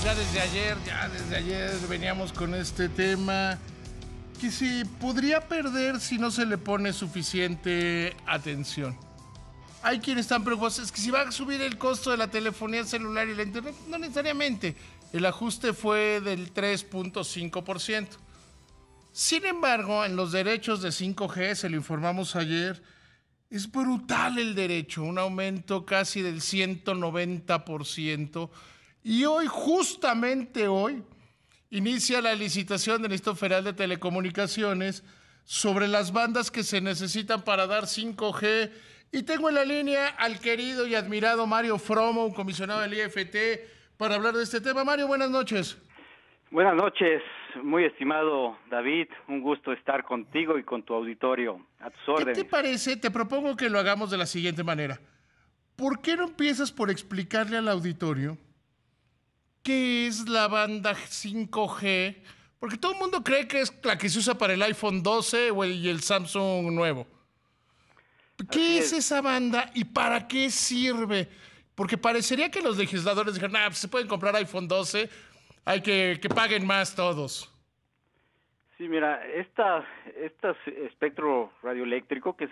Ya desde ayer veníamos con este tema que se podría perder si no se le pone suficiente atención. Hay quienes están preocupados, es que si va a subir el costo de la telefonía celular y la internet, no necesariamente. El ajuste fue del 3.5%. Sin embargo, en los derechos de 5G, se lo informamos ayer, es brutal el derecho, un aumento casi del 190%. Y hoy, justamente hoy, inicia la licitación del Instituto Federal de Telecomunicaciones sobre las bandas que se necesitan para dar 5G. Y tengo en la línea al querido y admirado Mario Fromo, un comisionado del IFT, para hablar de este tema. Mario, buenas noches. Buenas noches, muy estimado David. Un gusto estar contigo y con tu auditorio. A tus órdenes. ¿Qué te parece? Te propongo que lo hagamos de la siguiente manera. ¿Por qué no empiezas por explicarle al auditorio qué es la banda 5G? Porque todo el mundo cree que es la que se usa para el iPhone 12 y el Samsung nuevo. ¿Qué es esa banda y para qué sirve? Porque parecería que los legisladores dijeron, pues se pueden comprar iPhone 12, hay que paguen más todos. Sí, mira, este espectro radioeléctrico, que es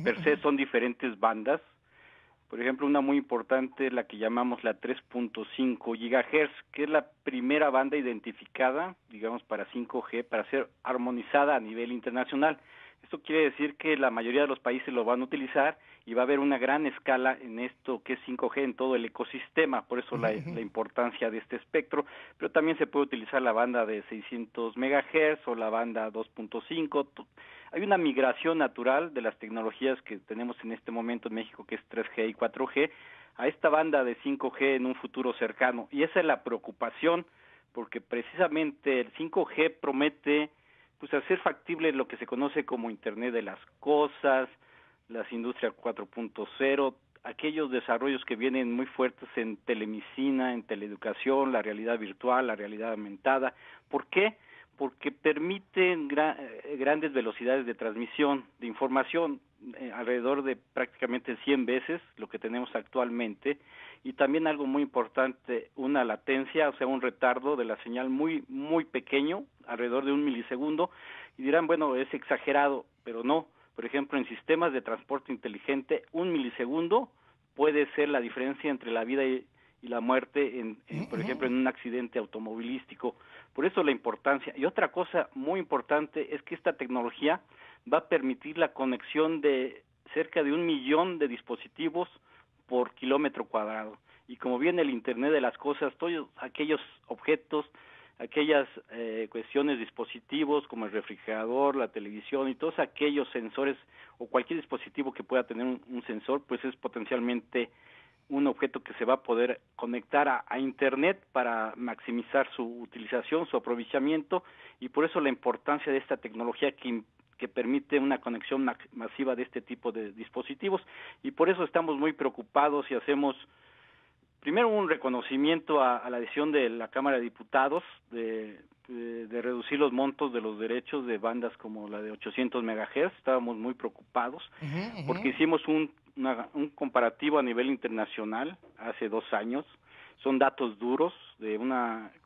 per se son diferentes bandas. Por ejemplo, una muy importante es la que llamamos la 3.5 GHz, que es la primera banda identificada, digamos, para 5G, para ser armonizada a nivel internacional. Esto quiere decir que la mayoría de los países lo van a utilizar y va a haber una gran escala en esto que es 5G en todo el ecosistema, por eso la importancia de este espectro, pero también se puede utilizar la banda de 600 MHz o la banda 2.5. Hay una migración natural de las tecnologías que tenemos en este momento en México, que es 3G y 4G, a esta banda de 5G en un futuro cercano, y esa es la preocupación, porque precisamente el 5G promete hacer factible lo que se conoce como Internet de las Cosas, las industrias 4.0, aquellos desarrollos que vienen muy fuertes en telemedicina, en teleeducación, la realidad virtual, la realidad aumentada. ¿Por qué? Porque permiten grandes velocidades de transmisión de información, alrededor de prácticamente 100 veces lo que tenemos actualmente, y también algo muy importante, una latencia, o sea, un retardo de la señal muy, muy pequeño, alrededor de 1 milisegundo, y dirán, bueno, es exagerado, pero no. Por ejemplo, en sistemas de transporte inteligente, 1 milisegundo puede ser la diferencia entre la vida y la muerte, por ejemplo, en un accidente automovilístico. Por eso la importancia. Y otra cosa muy importante es que esta tecnología va a permitir la conexión de cerca de 1 millón de dispositivos por kilómetro cuadrado. Y como viene el Internet de las Cosas, todos aquellos objetos, aquellas cuestiones, dispositivos como el refrigerador, la televisión y todos aquellos sensores o cualquier dispositivo que pueda tener un sensor, pues es potencialmente un objeto que se va a poder conectar a Internet para maximizar su utilización, su aprovechamiento, y por eso la importancia de esta tecnología que permite una conexión masiva de este tipo de dispositivos, y por eso estamos muy preocupados y hacemos primero un reconocimiento a la decisión de la Cámara de Diputados de reducir los montos de los derechos de bandas como la de 800 MHz. Estábamos muy preocupados porque hicimos un comparativo a nivel internacional hace 2 años. Son datos duros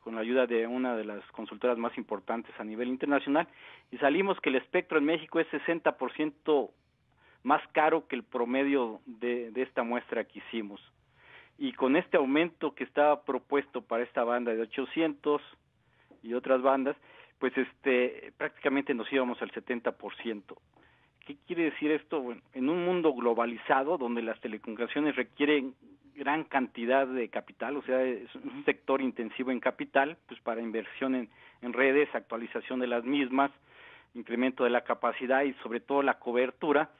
con la ayuda de una de las consultoras más importantes a nivel internacional, y salimos que el espectro en México es 60% más caro que el promedio de esta muestra que hicimos. Y con este aumento que estaba propuesto para esta banda de 800 y otras bandas, pues prácticamente nos íbamos al 70%. ¿Qué quiere decir esto? Bueno, en un mundo globalizado donde las telecomunicaciones requieren gran cantidad de capital, o sea, es un sector intensivo en capital, pues para inversión en redes, actualización de las mismas, incremento de la capacidad y sobre todo la cobertura,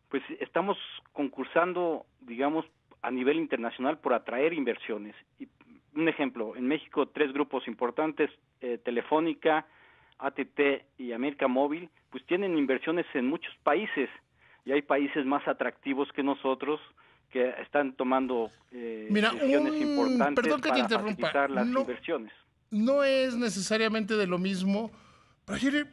pues estamos concursando, digamos, a nivel internacional por atraer inversiones. Y un ejemplo, en México 3 grupos importantes, Telefónica, AT&T y América Móvil, pues tienen inversiones en muchos países, y hay países más atractivos que nosotros que están tomando decisiones importantes para facilitar las inversiones. No es necesariamente de lo mismo.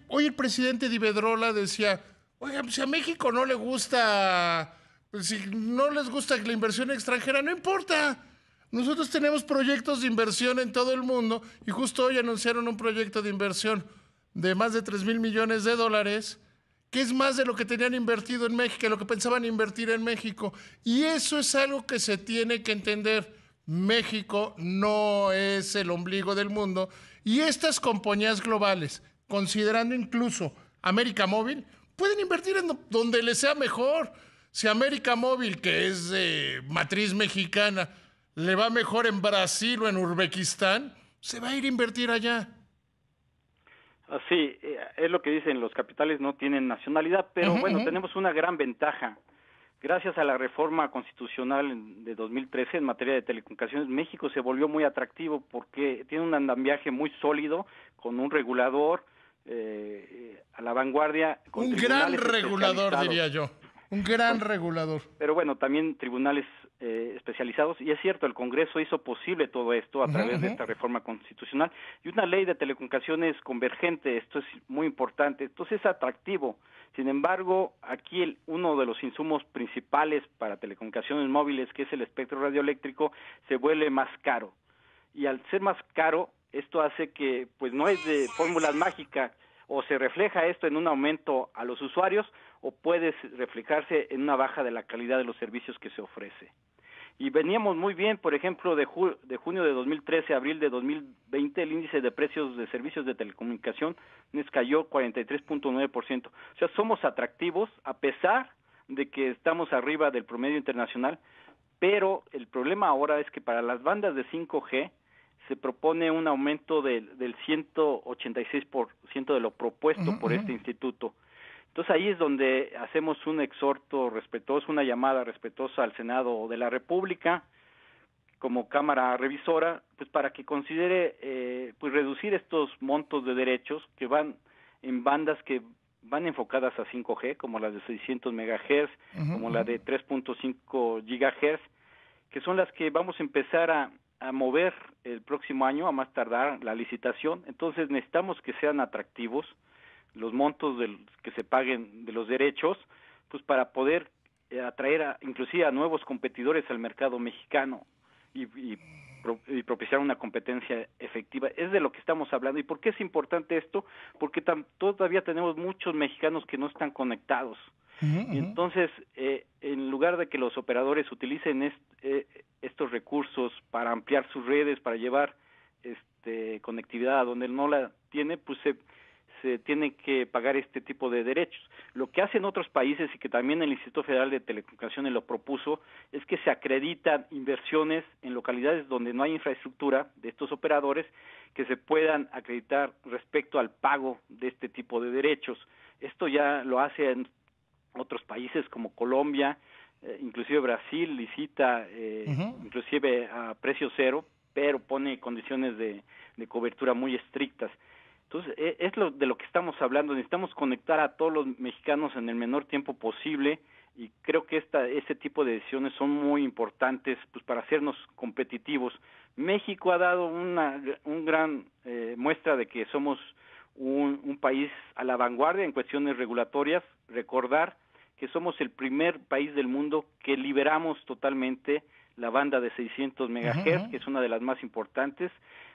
Hoy el presidente de Iberdrola decía, oiga, si a México no le gusta, si no les gusta la inversión extranjera, no importa. Nosotros tenemos proyectos de inversión en todo el mundo y justo hoy anunciaron un proyecto de inversión de más de 3,000 millones de dólares, que es más de lo que tenían invertido en México, lo que pensaban invertir en México. Y eso es algo que se tiene que entender. México no es el ombligo del mundo y estas compañías globales, considerando incluso América Móvil, pueden invertir en donde les sea mejor. Si América Móvil, que es de matriz mexicana, le va mejor en Brasil o en Uzbekistán, se va a ir a invertir allá. Sí, es lo que dicen, los capitales no tienen nacionalidad, pero bueno, tenemos una gran ventaja. Gracias a la reforma constitucional de 2013 en materia de telecomunicaciones, México se volvió muy atractivo porque tiene un andamiaje muy sólido, con un regulador a la vanguardia, con Un gran tribunales regulador, especializados. diría yo. Un gran regulador. Pero bueno, también tribunales especializados, y es cierto, el Congreso hizo posible todo esto a través de esta reforma constitucional y una ley de telecomunicaciones convergente. Esto es muy importante, entonces es atractivo. Sin embargo, aquí uno de los insumos principales para telecomunicaciones móviles, que es el espectro radioeléctrico, se vuelve más caro, y al ser más caro, esto hace que pues no es de fórmulas mágicas, o se refleja esto en un aumento a los usuarios, o puede reflejarse en una baja de la calidad de los servicios que se ofrece. Y veníamos muy bien, por ejemplo, de junio de 2013 a abril de 2020, el índice de precios de servicios de telecomunicaciones cayó 43.9%. O sea, somos atractivos a pesar de que estamos arriba del promedio internacional, pero el problema ahora es que para las bandas de 5G se propone un aumento del 186% de lo propuesto por este instituto. Entonces ahí es donde hacemos un exhorto respetuoso, una llamada respetuosa al Senado de la República como Cámara Revisora, pues para que considere pues reducir estos montos de derechos que van en bandas que van enfocadas a 5G, como las de 600 MHz, como la de 3.5 GHz, que son las que vamos a empezar a mover el próximo año, a más tardar la licitación. Entonces necesitamos que sean atractivos los montos que se paguen de los derechos, pues para poder atraer inclusive a nuevos competidores al mercado mexicano y propiciar una competencia efectiva. Es de lo que estamos hablando. ¿Y por qué es importante esto? Porque todavía tenemos muchos mexicanos que no están conectados. Y entonces, en lugar de que los operadores utilicen estos recursos para ampliar sus redes, para llevar conectividad a donde no la tiene, pues se tiene que pagar este tipo de derechos. Lo que hacen otros países, y que también el Instituto Federal de Telecomunicaciones lo propuso, es que se acreditan inversiones en localidades donde no hay infraestructura de estos operadores, que se puedan acreditar respecto al pago de este tipo de derechos. Esto ya lo hacen otros países como Colombia, inclusive Brasil licita inclusive a precio cero, pero pone condiciones de cobertura muy estrictas. Entonces, es de lo que estamos hablando. Necesitamos conectar a todos los mexicanos en el menor tiempo posible, y creo que este tipo de decisiones son muy importantes pues para hacernos competitivos. México ha dado un gran muestra de que somos un país a la vanguardia en cuestiones regulatorias. Recordar que somos el primer país del mundo que liberamos totalmente la banda de 600 MHz, que es una de las más importantes,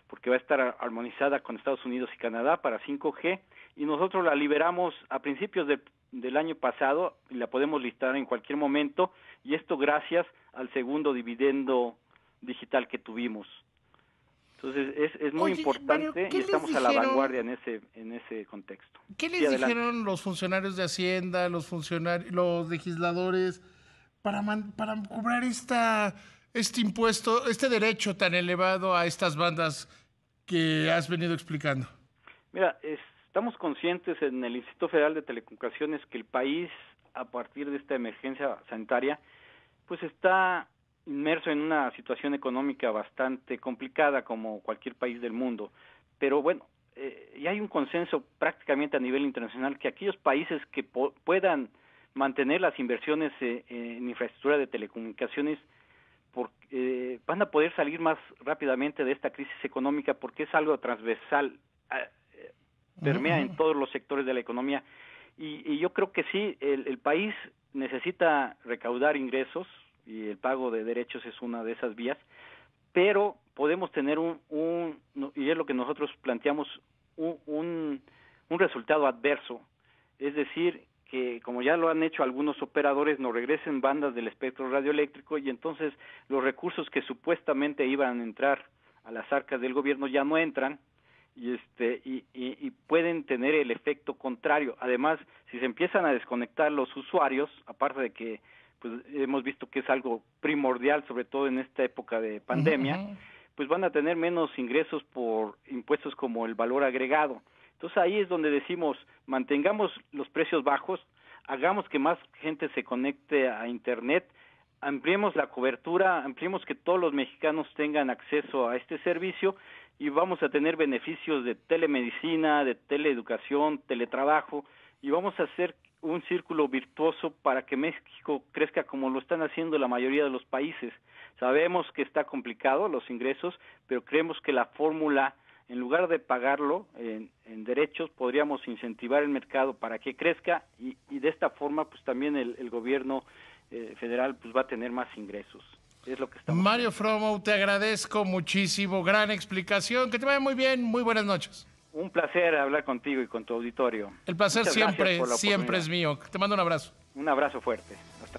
porque va a estar armonizada con Estados Unidos y Canadá para 5G, y nosotros la liberamos a principios del año pasado, y la podemos listar en cualquier momento, y esto gracias al segundo dividendo digital que tuvimos. Entonces es muy importante, Mario, y estamos a la vanguardia en ese contexto. ¿Qué les dijeron los funcionarios de Hacienda, los legisladores, para cobrar este impuesto, este derecho tan elevado a estas bandas que has venido explicando? Mira, estamos conscientes en el Instituto Federal de Telecomunicaciones que el país, a partir de esta emergencia sanitaria, pues está inmerso en una situación económica bastante complicada, como cualquier país del mundo. Pero bueno, y hay un consenso prácticamente a nivel internacional que aquellos países que puedan mantener las inversiones en infraestructura de telecomunicaciones van a poder salir más rápidamente de esta crisis económica, porque es algo transversal, permea en todos los sectores de la economía, y yo creo que sí, el país necesita recaudar ingresos, y el pago de derechos es una de esas vías, pero podemos tener y es lo que nosotros planteamos, un resultado adverso, es decir, que como ya lo han hecho algunos operadores, nos regresen bandas del espectro radioeléctrico y entonces los recursos que supuestamente iban a entrar a las arcas del gobierno ya no entran y pueden tener el efecto contrario. Además, si se empiezan a desconectar los usuarios, aparte de que pues hemos visto que es algo primordial, sobre todo en esta época de pandemia, pues van a tener menos ingresos por impuestos como el valor agregado. Entonces ahí es donde decimos, mantengamos los precios bajos, hagamos que más gente se conecte a Internet, ampliemos la cobertura, ampliemos que todos los mexicanos tengan acceso a este servicio y vamos a tener beneficios de telemedicina, de teleeducación, teletrabajo, y vamos a hacer un círculo virtuoso para que México crezca como lo están haciendo la mayoría de los países. Sabemos que está complicado los ingresos, pero creemos que la fórmula, en lugar de pagarlo en derechos, podríamos incentivar el mercado para que crezca y de esta forma pues también el gobierno federal pues va a tener más ingresos. Es lo que estamos Mario haciendo. Fromo, te agradezco muchísimo, gran explicación, que te vaya muy bien, muy buenas noches. Un placer hablar contigo y con tu auditorio. El placer Muchas gracias por la siempre es oportunidad. mío. Te mando un abrazo. Un abrazo fuerte. Hasta